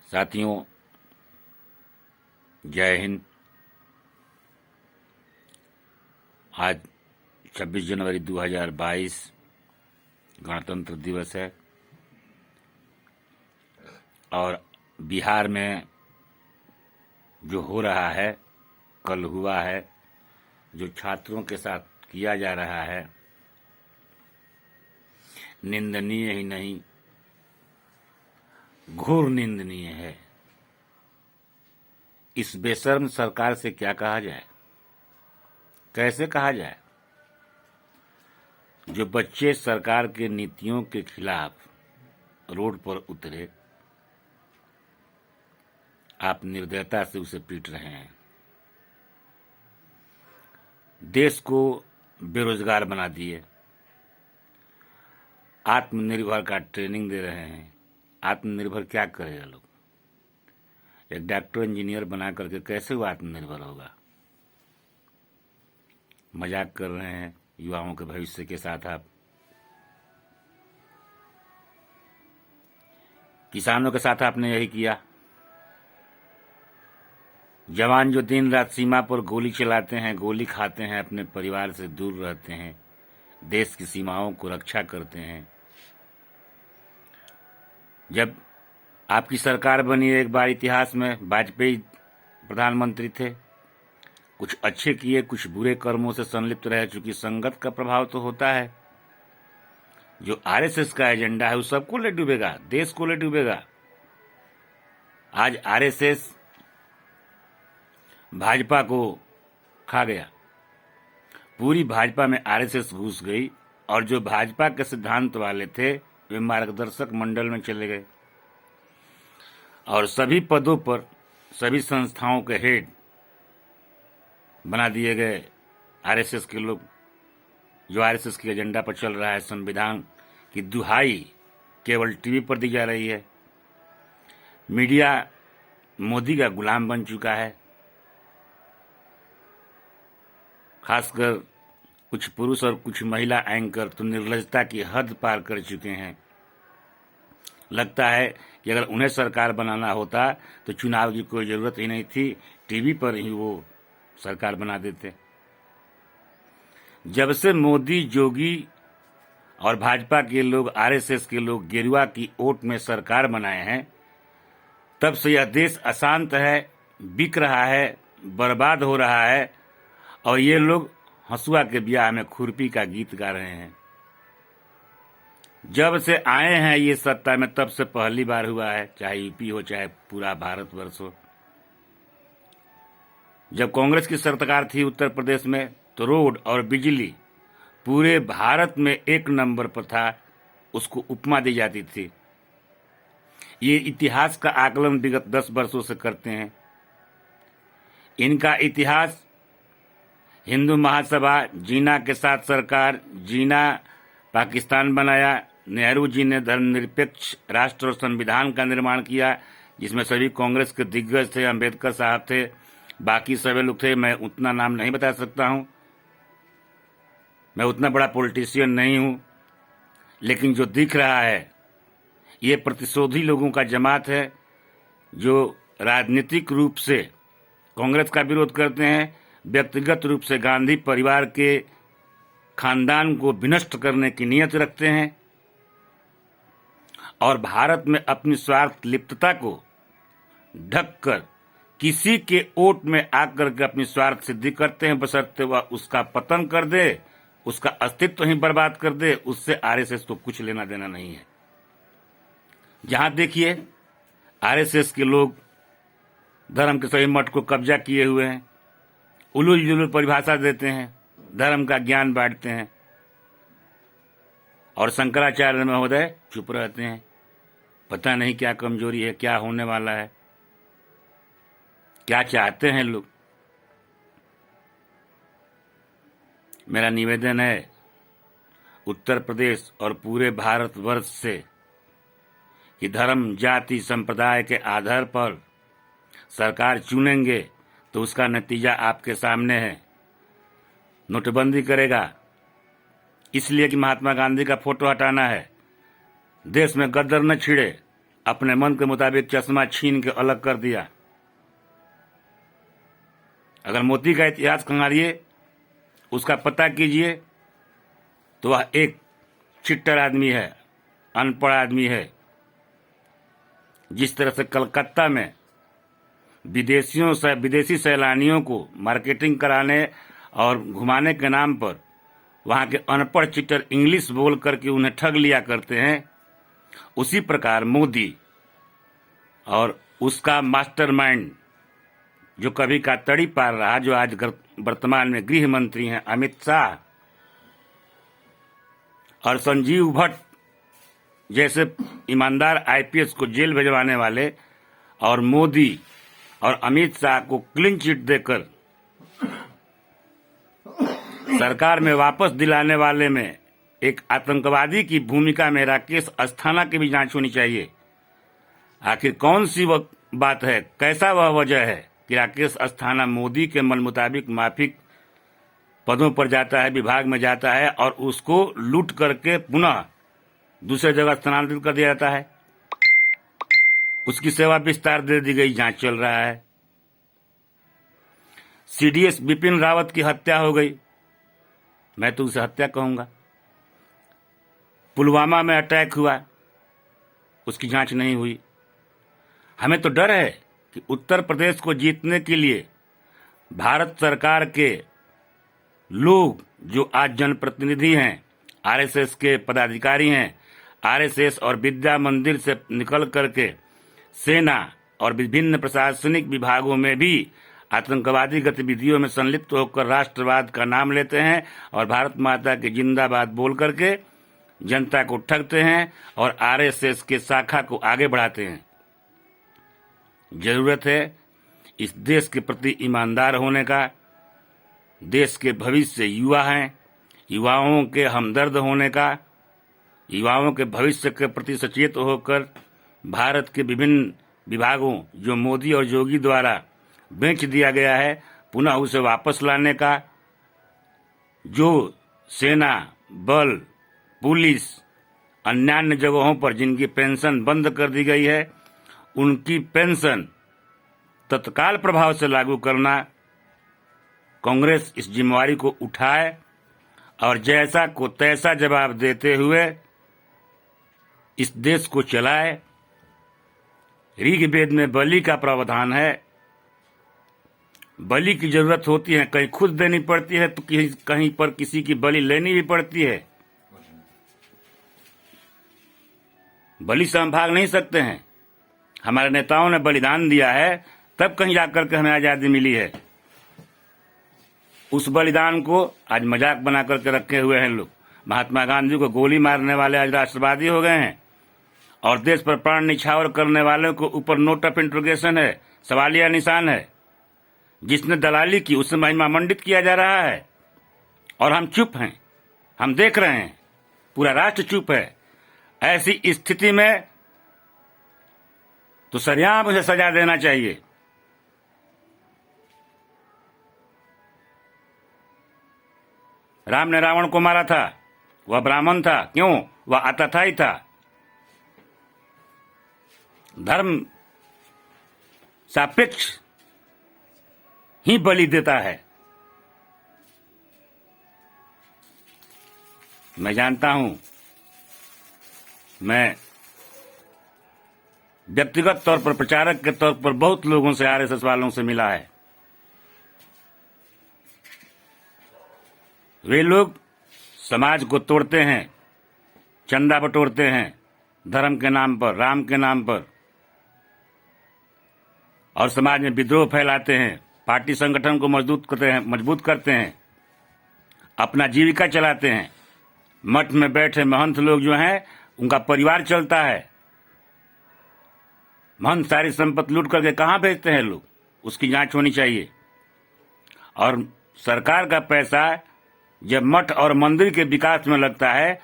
साथियों, जय हिंद। आज 26 जनवरी 2022 गणतंत्र दिवस है और बिहार में जो हो रहा है, कल हुआ है, जो छात्रों के साथ किया जा रहा है, निंदनीय ही नहीं घोर निंदनीय है। इस बेशर्म सरकार से क्या कहा जाए, कैसे कहा जाए? जो बच्चे सरकार के नीतियों के खिलाफ रोड पर उतरे, आप निर्दयता से उसे पीट रहे हैं। देश को बेरोजगार बना दिए, आत्मनिर्भर का ट्रेनिंग दे रहे हैं। आत्मनिर्भर क्या करेगा लोग? एक डॉक्टर इंजीनियर बना करके कैसे वो आत्मनिर्भर होगा? मजाक कर रहे हैं युवाओं के भविष्य के साथ आप। किसानों के साथ आपने यही किया। जवान जो दिन रात सीमा पर गोली चलाते हैं, गोली खाते हैं, अपने परिवार से दूर रहते हैं, देश की सीमाओं को रक्षा करते हैं। जब आपकी सरकार बनी, एक बार इतिहास में वाजपेयी प्रधानमंत्री थे, कुछ अच्छे किए, कुछ बुरे कर्मों से संलिप्त रहे। चूंकि संगत का प्रभाव तो होता है। जो आरएसएस का एजेंडा है वो सबको ले डूबेगा, देश को ले डूबेगा। आज आरएसएस भाजपा को खा गया, पूरी भाजपा में आरएसएस घुस गई और जो भाजपा के सिद्धांत वाले थे वे मार्गदर्शक मंडल में चले गए और सभी पदों पर, सभी संस्थाओं के हेड बना दिए गए आरएसएस के लोग। जो आरएसएस के एजेंडा पर चल रहा है, संविधान की दुहाई केवल टीवी पर दी जा रही है। मीडिया मोदी का गुलाम बन चुका है। खासकर कुछ पुरुष और कुछ महिला एंकर तो निर्लजता की हद पार कर चुके हैं। लगता है कि अगर उन्हें सरकार बनाना होता तो चुनाव की कोई जरूरत ही नहीं थी, टीवी पर ही वो सरकार बना देते। जब से मोदी, जोगी और भाजपा के लोग, आरएसएस के लोग गेरुआ की ओट में सरकार बनाए हैं, तब से यह देश अशांत है, बिक रहा है, बर्बाद हो रहा है और ये लोग हंसुआ के ब्याह में खुरपी का गीत गा रहे हैं। जब से आए हैं ये सत्ता में, तब से पहली बार हुआ है, चाहे यूपी हो चाहे पूरा भारतवर्ष हो। जब कांग्रेस की सरकार थी उत्तर प्रदेश में, तो रोड और बिजली पूरे भारत में एक नंबर पर था, उसको उपमा दी जाती थी। ये इतिहास का आकलन विगत 10 वर्षों से करते हैं। इनका इतिहास हिंदू महासभा, जीना के साथ सरकार, जीना पाकिस्तान बनाया, नेहरू जी ने धर्मनिरपेक्ष राष्ट्र और संविधान का निर्माण किया, जिसमें सभी कांग्रेस के दिग्गज थे, अंबेडकर साहब थे, बाकी सभी लोग थे। मैं उतना नाम नहीं बता सकता हूं, मैं उतना बड़ा पॉलिटिशियन नहीं हूं, लेकिन जो दिख रहा है ये प्रतिशोधी लोगों का जमात है, जो राजनीतिक रूप से कांग्रेस का विरोध करते हैं, व्यक्तिगत रूप से गांधी परिवार के खानदान को विनष्ट करने की नीयत रखते हैं और भारत में अपनी स्वार्थ लिप्तता को ढककर किसी के ओट में आकर के अपनी स्वार्थ सिद्धि करते हैं, बशर्ते वह उसका पतन कर दे, उसका अस्तित्व ही बर्बाद कर दे। उससे आरएसएस को कुछ लेना देना नहीं है। जहां देखिए आरएसएस के लोग धर्म के सभी मठ को कब्जा किए हुए हैं, उलूल जुलूल परिभाषा देते हैं, धर्म का ज्ञान बांटते हैं और शंकराचार्य महोदय चुप रहते हैं। पता नहीं क्या कमजोरी है, क्या होने वाला है, क्या चाहते हैं लोग। मेरा निवेदन है उत्तर प्रदेश और पूरे भारतवर्ष से कि धर्म, जाति, संप्रदाय के आधार पर सरकार चुनेंगे तो उसका नतीजा आपके सामने है। नोटबंदी करेगा इसलिए कि महात्मा गांधी का फोटो हटाना है, देश में गद्दर न छिड़े, अपने मन के मुताबिक चश्मा छीन के अलग कर दिया। अगर मोदी का इतिहास खंगालिए, उसका पता कीजिए, तो वह एक चिट्टर आदमी है, अनपढ़ आदमी है। जिस तरह से कलकत्ता में विदेशी सैलानियों को मार्केटिंग कराने और घुमाने के नाम पर वहां के अनपढ़ चिट्टर इंग्लिश बोल करके उन्हें ठग लिया करते हैं, उसी प्रकार मोदी और उसका मास्टरमाइंड जो कभी का तड़ी पार रहा, जो आज वर्तमान में गृह मंत्री हैं अमित शाह, और संजीव भट्ट जैसे ईमानदार आईपीएस को जेल भिजवाने वाले, और मोदी और अमित शाह को क्लीन चिट देकर सरकार में वापस दिलाने वाले में एक आतंकवादी की भूमिका में राकेश अस्थाना की भी जांच होनी चाहिए। आखिर कौन सी वह बात है, कैसा वह वजह है कि राकेश अस्थाना मोदी के मन मुताबिक माफिक पदों पर जाता है, विभाग में जाता है, और उसको लूट करके पुनः दूसरे जगह स्थानांतरित कर दिया जाता है। उसकी सेवा विस्तार दे दी गई, जांच चल रहा है। सीडीएस बिपिन रावत की हत्या हो गई, मैं तो उसे हत्या कहूंगा। पुलवामा में अटैक हुआ, उसकी जांच नहीं हुई। हमें तो डर है कि उत्तर प्रदेश को जीतने के लिए भारत सरकार के लोग जो आज जनप्रतिनिधि हैं, आरएसएस के पदाधिकारी हैं, आरएसएस और विद्या मंदिर से निकल करके सेना और विभिन्न प्रशासनिक विभागों में भी आतंकवादी गतिविधियों में संलिप्त होकर राष्ट्रवाद का नाम लेते हैं और भारत माता के जिंदाबाद बोल करके जनता को ठगते हैं और आरएसएस के शाखा को आगे बढ़ाते हैं। जरूरत है इस देश के प्रति ईमानदार होने का। देश के भविष्य युवा हैं, युवाओं के हमदर्द होने का, युवाओं के भविष्य के प्रति सचेत होकर भारत के विभिन्न विभागों जो मोदी और योगी द्वारा बेच दिया गया है, पुनः उसे वापस लाने का। जो सेना, बल, पुलिस, अन्य जगहों पर जिनकी पेंशन बंद कर दी गई है, उनकी पेंशन तत्काल प्रभाव से लागू करना। कांग्रेस इस जिम्मेवारी को उठाए और जैसा को तैसा जवाब देते हुए इस देश को चलाए। ऋग्वेद में बलि का प्रावधान है, बलि की जरूरत होती है, कहीं खुद देनी पड़ती है तो कहीं पर किसी की बलि लेनी भी पड़ती है। बलि से हम भाग नहीं सकते हैं। हमारे नेताओं ने बलिदान दिया है, तब कहीं जाकर के हमें आजादी मिली है। उस बलिदान को आज मजाक बना करके रखे हुए हैं लोग। महात्मा गांधी को गोली मारने वाले आज राष्ट्रवादी हो गए हैं और देश पर प्राण निछावर करने वालों को ऊपर नोट ऑफ इंट्रोगेशन है, सवालिया निशान है। जिसने दलाली की उसे महिमा मंडित किया जा रहा है और हम चुप हैं, हम देख रहे हैं, पूरा राष्ट्र चुप है। ऐसी स्थिति में तो सरेआम उसे सजा देना चाहिए। राम ने रावण को मारा था, वह ब्राह्मण था, क्यों? वह आतताई था। धर्म सापेक्ष ही बलि देता है। मैं जानता हूं, मैं व्यक्तिगत तौर पर, प्रचारक के तौर पर बहुत लोगों से, आरएसएस वालों से मिला है। वे लोग समाज को तोड़ते हैं, चंदा बटोरते हैं धर्म के नाम पर, राम के नाम पर, और समाज में विद्रोह फैलाते हैं, पार्टी संगठन को मजबूत करते हैं, अपना जीविका चलाते हैं। मठ में बैठे महंत लोग जो हैं, उनका परिवार चलता है। महंत सारी संपत्ति लूट करके कहां भेजते हैं लोग, उसकी जांच होनी चाहिए। और सरकार का पैसा जब मठ और मंदिर के विकास में लगता है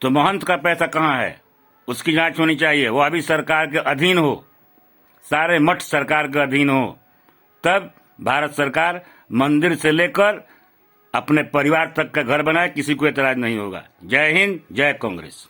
तो महंत का पैसा कहां है, उसकी जांच होनी चाहिए। वो अभी सरकार के अधीन हो, सारे मठ सरकार के अधीन हो, तब भारत सरकार मंदिर से लेकर अपने परिवार तक का घर बनाए, किसी को एतराज नहीं होगा। जय हिंद, जय कांग्रेस।